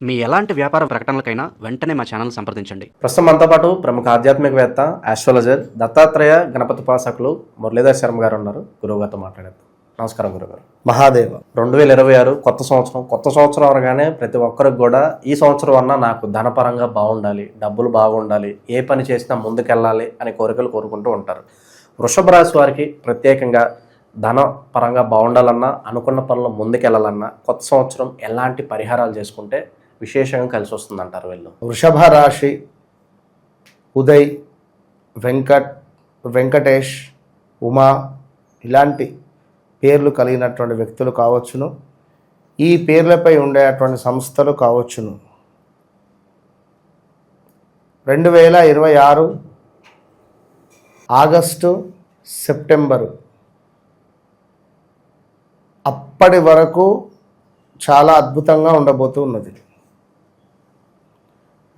మీ ఎలాంటి వ్యాపార ప్రకటనలకైనా వెంటనే మా ఛానల్ సంప్రదించండి. ప్రస్తుతం మనతో పాటు ప్రముఖ ఆధ్యాత్మికవేత్త ఆస్ట్రాలజర్ దత్తాత్రేయ గణపతి ఉపాసకులు మురళీధర్ శర్మ గారు ఉన్నారు. గురువు గారితో మాట్లాడేద్దాం. నమస్కారం గురుగారు. మహాదేవ. 2026 కొత్త సంవత్సరం అవగానే ప్రతి ఒక్కరికి కూడా ఈ సంవత్సరం అన్నా నాకు ధనపరంగా బాగుండాలి, డబ్బులు బాగుండాలి, ఏ పని చేసినా ముందుకెళ్ళాలి అనే కోరికలు కోరుకుంటూ ఉంటారు. వృషభ రాశి వారికి ప్రత్యేకంగా ధన పరంగా బాగుండాలన్నా, అనుకున్న పనులు ముందుకెళ్ళాలన్నా కొత్త సంవత్సరం ఎలాంటి పరిహారాలు చేసుకుంటే విశేషంగా కలిసి వస్తుందంటారు వీళ్ళు? వృషభ రాశి ఉదయ్, వెంకటేష్, ఉమా ఇలాంటి పేర్లు కలిగినటువంటి వ్యక్తులు కావచ్చును, ఈ పేర్లపై ఉండేటువంటి సంస్థలు కావచ్చును. 2026 ఆగస్టు, సెప్టెంబరు అప్పటి వరకు చాలా అద్భుతంగా ఉండబోతూ ఉన్నది.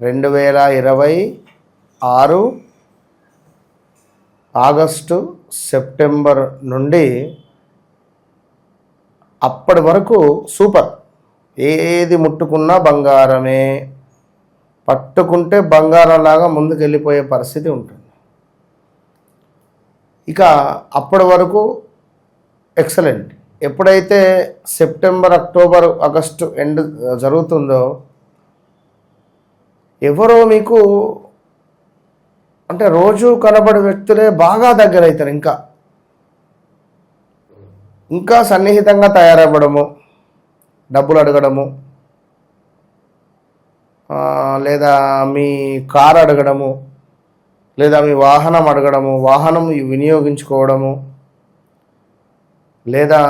2026 ఆగస్టు, సెప్టెంబర్ నుండి అప్పటి వరకు సూపర్. ఏది ముట్టుకున్నా బంగారమే, పట్టుకుంటే బంగారంలాగా ముందుకు వెళ్ళిపోయే పరిస్థితి ఉంటుంది. ఇక అప్పటి వరకు ఎక్సలెంట్. ఎప్పుడైతే సెప్టెంబర్, అక్టోబర్, ఆగస్టు ఎండ్ జరుగుతుందో ఎవరో మీకు అంటే రోజు కనబడే వ్యక్తులే బాగా దగ్గర అవుతారు. ఇంకా సన్నిహితంగా తయారవ్వడము, డబ్బులు అడగడము, లేదా మీ కారు అడగడము, లేదా మీ వాహనం అడగడము, వాహనం వినియోగించుకోవడము, లేదా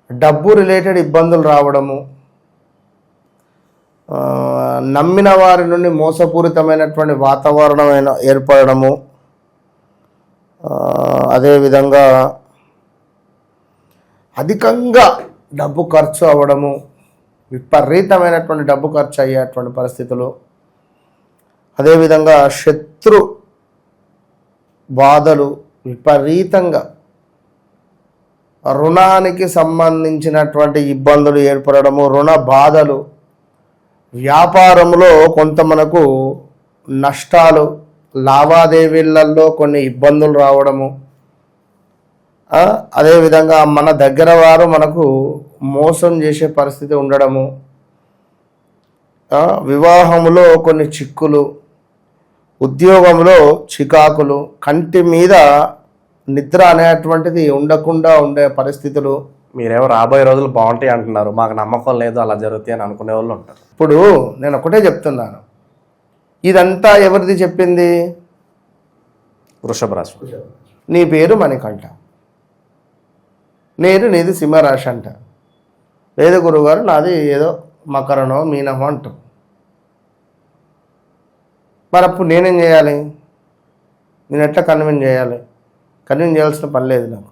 డబ్బు రిలేటెడ్ ఇబ్బందులు రావడము, నమ్మిన వారి నుండి మోసపూరితమైనటువంటి వాతావరణం ఏర్పడము, అదేవిధంగా అధికంగా డబ్బు ఖర్చు అవ్వడము, విపరీతమైనటువంటి డబ్బు ఖర్చు అయ్యేటువంటి పరిస్థితులు, అదేవిధంగా శత్రు బాధలు విపరీతంగా, రుణానికి సంబంధించినటువంటి ఇబ్బందులు ఏర్పడము, రుణ బాధలు, వ్యాపారంలో కొంత మనకు నష్టాలు, లావాదేవీలలో కొన్ని ఇబ్బందులు రావడము, అదేవిధంగా మన దగ్గర వారు మనకు మోసం చేసే పరిస్థితి ఉండడము, వివాహంలో కొన్ని చిక్కులు, ఉద్యోగంలో చికాకులు, కంటి మీద నిద్ర అనేటువంటిది ఉండకుండా ఉండే పరిస్థితులు. మీరేమో రాబోయే రోజులు బాగుంటాయి అంటున్నారు, మాకు నమ్మకం లేదు అలా జరుగుతాయి అని అనుకునే వాళ్ళు ఉంటారు. ఇప్పుడు నేను ఒకటే చెప్తున్నాను, ఇదంతా ఎవరిది చెప్పింది? వృషభ రాశి. నీ పేరు మణికంఠ, నీది సింహరాశి అంట. లేదు గురువుగారు నాది ఏదో మకరనో మీనమో అంటాం. మరి అప్పుడు నేనేం చేయాలి? నేను ఎట్లా కన్విన్స్ చేయాలి? కన్విన్స్ చేయాల్సిన పని లేదు నాకు.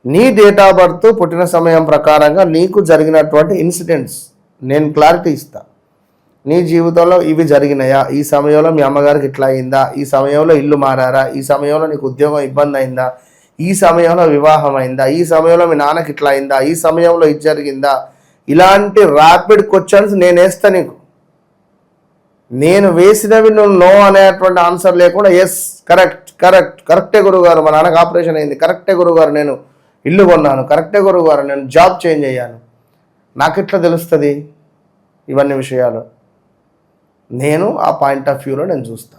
నీ డేట్ ఆఫ్ బర్త్, పుట్టిన సమయం ప్రకారంగా నీకు జరిగినటువంటి ఇన్సిడెంట్స్ నేను క్లారిటీ ఇస్తా. నీ జీవితంలో ఇవి జరిగినాయా? ఈ సమయంలో మీ అమ్మగారికి ఇట్లా అయిందా? ఈ సమయంలో ఇల్లు మారారా? ఈ సమయంలో నీకు ఉద్యోగం ఇబ్బంది అయిందా? ఈ సమయంలో వివాహం అయిందా? ఈ సమయంలో మీ నాన్నకి ఇట్లా అయిందా? ఈ సమయంలో ఇది జరిగిందా? ఇలాంటి ర్యాపిడ్ క్వశ్చన్స్ నేను వేస్తా నీకు. నేను వేసినవి నువ్వు నో అనేటువంటి ఆన్సర్ లేకుండా ఎస్ కరెక్టే గురువుగారు, మా నాన్నకు ఆపరేషన్ అయింది, కరెక్టే గురువుగారు నేను ఇల్లు కొన్నాను, కరెక్టే గురువుగారు నేను జాబ్ చేంజ్ అయ్యాను, నాకు ఎట్లా తెలుస్తుంది ఇవన్నీ విషయాలు? నేను ఆ పాయింట్ ఆఫ్ వ్యూలో నేను చూస్తా.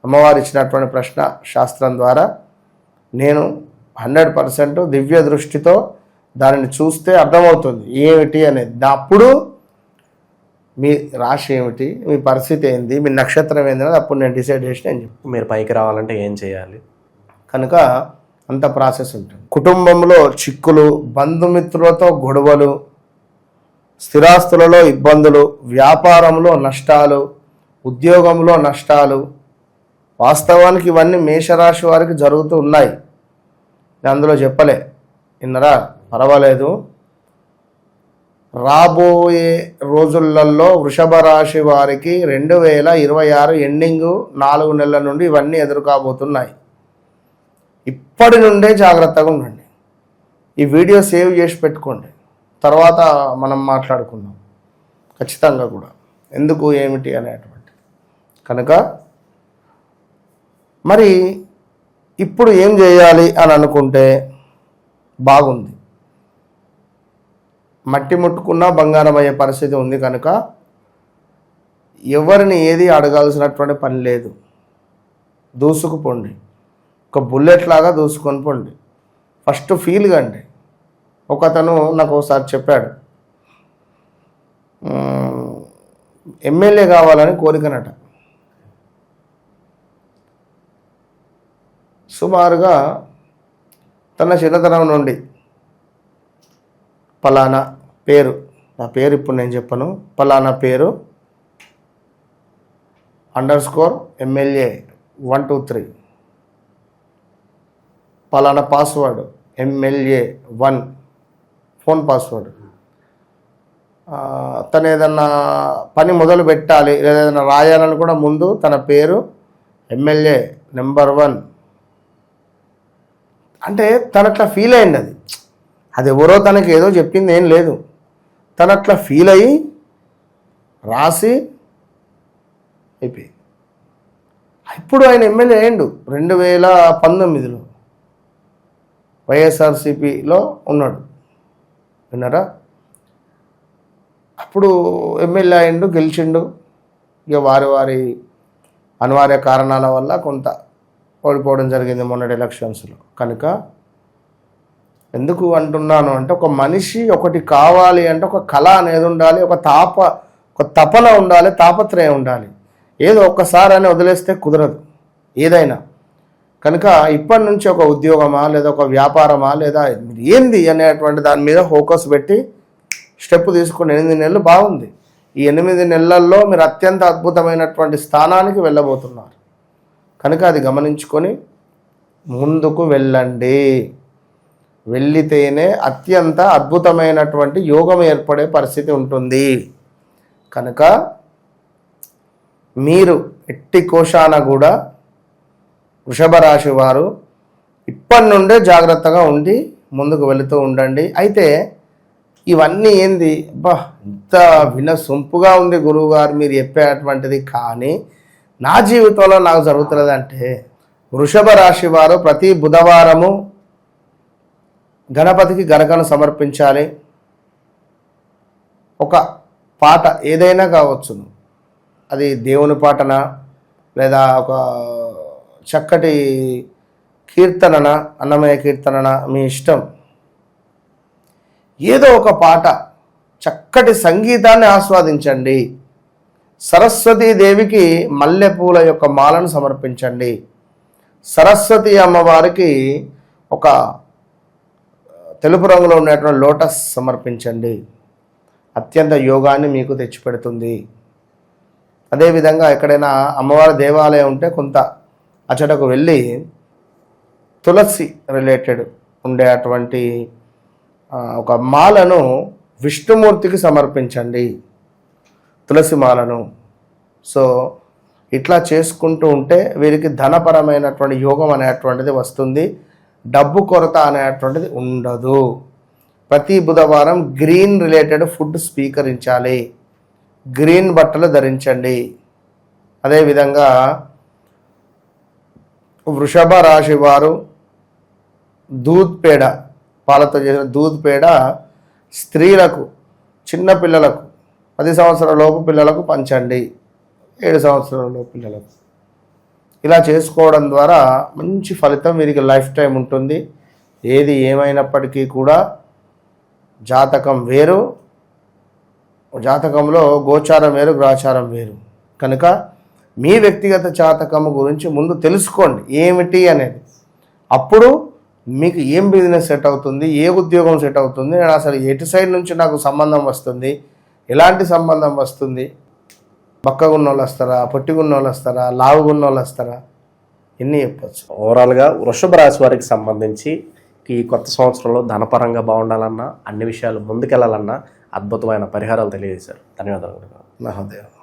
అమ్మవారు ఇచ్చినటువంటి ప్రశ్న శాస్త్రం ద్వారా నేను 100% దివ్య దృష్టితో దానిని చూస్తే అర్థమవుతుంది ఏమిటి అనేది. అప్పుడు మీ రాశి ఏమిటి, మీ పరిస్థితి ఏంది, మీ నక్షత్రం ఏంది అనేది అప్పుడు నేను డిసైడ్ చేసి నేను చెప్పి మీరు పైకి రావాలంటే ఏం చేయాలి కనుక అంత ప్రాసెస్ ఉంటుంది. కుటుంబంలో చిక్కులు, బంధుమిత్రులతో గొడవలు, స్థిరాస్తులలో ఇబ్బందులు, వ్యాపారంలో నష్టాలు, ఉద్యోగంలో నష్టాలు. వాస్తవానికి ఇవన్నీ మేషరాశి వారికి జరుగుతూ ఉన్నాయి. నేను అందులో చెప్పలే, విన్నరా? పర్వాలేదు. రాబోయే రోజులలో వృషభ రాశి వారికి 2026 ఎండింగ్ 4 నెలల నుండి ఇవన్నీ ఎదురుకాబోతున్నాయి. ఇప్పటి నుండే జాగ్రత్తగా ఉండండి. ఈ వీడియో సేవ్ చేసి పెట్టుకోండి. తర్వాత మనం మాట్లాడుకుందాం ఖచ్చితంగా కూడా ఎందుకు ఏమిటి అనేటువంటి. కనుక మరి ఇప్పుడు ఏం చేయాలి అని అనుకుంటే బాగుంది. మట్టి ముట్టుకున్నా బంగారం అయ్యే పరిస్థితి ఉంది కనుక ఎవరిని ఏది అడగాల్సినటువంటి పని లేదు. దూసుకుపోండి, ఒక బుల్లెట్ లాగా దూసుకొని పోండి. ఫస్ట్ ఫీల్ కండి. ఒకతను నాకు ఒకసారి చెప్పాడు, ఎమ్మెల్యే కావాలని కోరికనట. సుమారుగా తన చిన్నతనం నుండి పలానా పేరు, నా పేరు ఇప్పుడు నేను చెప్పను, పలానా పేరు _ఎమ్మెల్యే 123, పలానా పాస్వర్డ్ ఎమ్మెల్యే 1 ఫోన్ పాస్వర్డ్. తను ఏదన్నా పని మొదలు పెట్టాలి లేదా ఏదైనా రాయాలని కూడా ముందు తన పేరు ఎమ్మెల్యే నెంబర్ 1 అంటే తను అట్లా ఫీల్ అయింది. అది ఎవరో తనకి ఏదో చెప్పింది ఏం లేదు, తను అట్లా ఫీల్ అయ్యి రాసి అయిపోయి. ఇప్పుడు ఆయన ఎమ్మెల్యే అయ్యిండు 2019లో వైఎస్ఆర్సిపిలో ఉన్నాడు, విన్నారా? అప్పుడు ఎమ్మెల్యే అయ్యిండు, గెలిచిండు. ఇక వారి అనివార్య కారణాల వల్ల కొంత ఓడిపోవడం జరిగింది మొన్నటి ఎలక్షన్స్లో. కనుక ఎందుకు అంటున్నాను అంటే, ఒక మనిషి ఒకటి కావాలి అంటే ఒక కళ అనేది ఉండాలి, ఒక తపన ఉండాలి, తాపత్రయం ఉండాలి. ఏదో ఒక్కసారి అని వదిలేస్తే కుదరదు ఏదైనా. కనుక ఇప్పటి నుంచి ఒక ఉద్యోగమా లేదా ఒక వ్యాపారమా లేదా ఏంది అనేటువంటి దాని మీద ఫోకస్ పెట్టి స్టెప్ తీసుకుని 8 నెలలు బాగుంది. ఈ 8 నెలల్లో మీరు అత్యంత అద్భుతమైనటువంటి స్థానానికి వెళ్ళబోతున్నారు. కనుక అది గమనించుకొని ముందుకు వెళ్ళండి. వెళ్ళితేనే అత్యంత అద్భుతమైనటువంటి యోగం ఏర్పడే పరిస్థితి ఉంటుంది. కనుక మీరు ఎట్టి కోశాన కూడా వృషభ రాశి వారు ఇప్పటి నుండే జాగ్రత్తగా ఉండి ముందుకు వెళుతూ ఉండండి. అయితే ఇవన్నీ ఏంది అబ్బా ఇంత వినసొంపుగా ఉంది గురువుగారు మీరు చెప్పేటువంటిది, కానీ నా జీవితంలో నాకు జరుగుతున్నది అంటే, వృషభ రాశి వారు ప్రతి బుధవారము గణపతికి గరకను సమర్పించాలి. ఒక పాట ఏదైనా కావచ్చును, అది దేవుని పాటన లేదా ఒక చక్కటి కీర్తనన, అన్నమయ్య కీర్తనన, మీ ఇష్టం. ఏదో ఒక పాట, చక్కటి సంగీతాన్ని ఆస్వాదించండి. సరస్వతీదేవికి మల్లెపూల యొక్క మాలను సమర్పించండి. సరస్వతి అమ్మవారికి ఒక తెలుపు రంగులో ఉన్నటువంటి లోటస్ సమర్పించండి. అత్యంత యోగాన్ని మీకు తెచ్చిపెడుతుంది. అదేవిధంగా ఎక్కడైనా అమ్మవారి దేవాలయం ఉంటే కొంత అచ్చటకు వెళ్ళి తులసి రిలేటెడ్ ఉండే అటువంటి ఒక మాలను విష్ణుమూర్తికి సమర్పించండి, తులసి మాలను. సో ఇట్లా చేసుకుంటూ ఉంటే వీరికి ధనపరమైనటువంటి యోగం అనేటువంటిది వస్తుంది. డబ్బు కొరత అనేటువంటిది ఉండదు. ప్రతి బుధవారం గ్రీన్ రిలేటెడ్ ఫుడ్ స్వీకరించాలి, గ్రీన్ బట్టలు ధరించండి. అదేవిధంగా వృషభ రాశి వారు దూద్ పేడ, పాలతో చేసిన దూద్ పేడ స్త్రీలకు, చిన్నపిల్లలకు, 10 సంవత్సరాల లోపు పిల్లలకు పంచండి, 7 సంవత్సరాల లోపు పిల్లలకు. ఇలా చేసుకోవడం ద్వారా మంచి ఫలితం వీరికి లైఫ్ టైం ఉంటుంది. ఏది ఏమైనప్పటికీ కూడా జాతకం వేరు, జాతకంలో గోచారం వేరు, గ్రహచారం వేరు. కనుక మీ వ్యక్తిగత జాతకం గురించి ముందు తెలుసుకోండి ఏమిటి అనేది. అప్పుడు మీకు ఏం బిజినెస్ సెట్ అవుతుంది, ఏ ఉద్యోగం సెట్ అవుతుంది, నేను అసలు ఎటు సైడ్ నుంచి నాకు సంబంధం వస్తుంది, ఎలాంటి సంబంధం వస్తుంది, బక్కగున్న వాళ్ళు వస్తారా, పొట్టిగున్న వాళ్ళు వస్తారా, లావుగున్న వాళ్ళు వస్తారా, ఎన్ని చెప్పచ్చు. ఓవరాల్గా వృషభ రాశి వారికి సంబంధించి ఈ కొత్త సంవత్సరంలో ధనపరంగా బాగుండాలన్నా, అన్ని విషయాలు ముందుకెళ్లాలన్నా అద్భుతమైన పరిహారాలు తెలియజేశారు. ధన్యవాదాలు. మహోదయ.